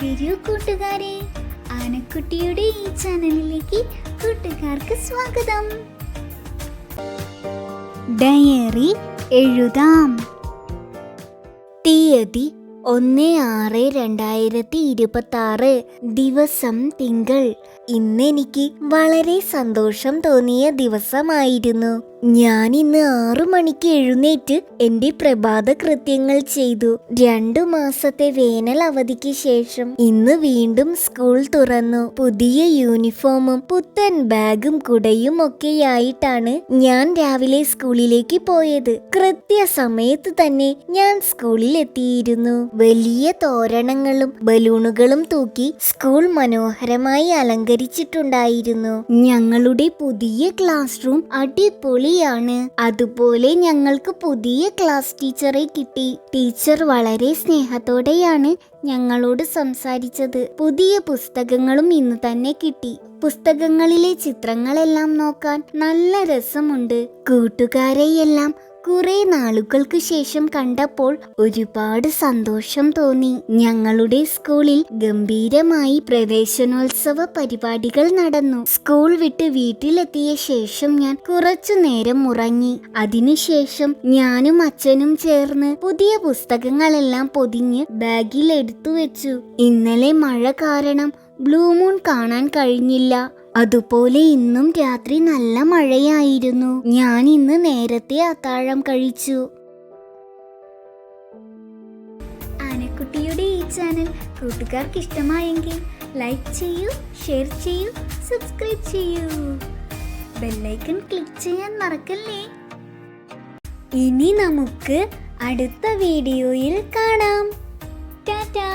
വരൂ കൂട്ടുകാരെ, ആനക്കുട്ടിയുടെ ഈ ചാനലിലേക്ക് കൂട്ടുകാർക്ക് സ്വാഗതം. ഡയറി എഴുതാം. തീയതി 1/6/2026, ദിവസം തിങ്കൾ. ഇന്നെനിക്ക് വളരെ സന്തോഷം തോന്നിയ ദിവസമായിരുന്നു. ഞാൻ ഇന്ന് 6 മണിക്ക് എഴുന്നേറ്റ് എന്റെ പ്രഭാത കൃത്യങ്ങൾ ചെയ്തു. 2 മാസത്തെ വേനൽ അവധിക്ക് ശേഷം ഇന്ന് വീണ്ടും സ്കൂൾ തുറന്നു. പുതിയ യൂണിഫോമും പുത്തൻ ബാഗും കുടയും ഒക്കെയായിട്ടാണ് ഞാൻ രാവിലെ സ്കൂളിലേക്ക് പോയത്. കൃത്യസമയത്ത് തന്നെ ഞാൻ സ്കൂളിൽ എത്തിയിരുന്നു. വലിയ തോരണങ്ങളും ബലൂണുകളും തൂക്കി സ്കൂൾ മനോഹരമായി അലങ്കരിച്ചിട്ടുണ്ടായിരുന്നു. ഞങ്ങളുടെ പുതിയ ക്ലാസ് റൂം അടിപൊളി. അതുപോലെ ഞങ്ങൾക്ക് പുതിയ ക്ലാസ് ടീച്ചറെ കിട്ടി. ടീച്ചർ വളരെ സ്നേഹത്തോടെയാണ് ഞങ്ങളോട് സംസാരിച്ചത്. പുതിയ പുസ്തകങ്ങളും ഇന്ന് തന്നെ കിട്ടി. പുസ്തകങ്ങളിലെ ചിത്രങ്ങളെല്ലാം നോക്കാൻ നല്ല രസമുണ്ട്. കൂട്ടുകാരെയെല്ലാം കുറെ നാളുകൾക്ക് ശേഷം കണ്ടപ്പോൾ ഒരുപാട് സന്തോഷം തോന്നി. ഞങ്ങളുടെ സ്കൂളിൽ ഗംഭീരമായി പ്രവേശനോത്സവ പരിപാടികൾ നടന്നു. സ്കൂൾ വിട്ട് വീട്ടിലെത്തിയ ശേഷം ഞാൻ കുറച്ചു നേരം ഉറങ്ങി. അതിനുശേഷം ഞാനും അച്ഛനും ചേർന്ന് പുതിയ പുസ്തകങ്ങളെല്ലാം പൊതിഞ്ഞ് ബാഗിൽ എടുത്തു വെച്ചു. ഇന്നലെ മഴ കാരണം ബ്ലൂ മൂൺ കാണാൻ കഴിഞ്ഞില്ല. അതുപോലെ ഇന്നും രാത്രി നല്ല മഴയായിരുന്നു. ഞാൻ ഇന്ന് നേരത്തെ അത്താഴം കഴിച്ചു. ആനക്കുട്ടിയുടെ ഈ ചാനൽ കൂട്ടുകാർക്ക് ഇഷ്ടമായെങ്കിൽ ലൈക്ക് ചെയ്യൂ, ഷെയർ ചെയ്യൂ, സബ്സ്ക്രൈബ് ചെയ്യൂ. ബെല്ലൈക്കൺ ക്ലിക്ക് ചെയ്യാൻ മറക്കല്ലേ. ഇനി നമുക്ക് അടുത്ത വീഡിയോയിൽ കാണാം. ടാറ്റാ.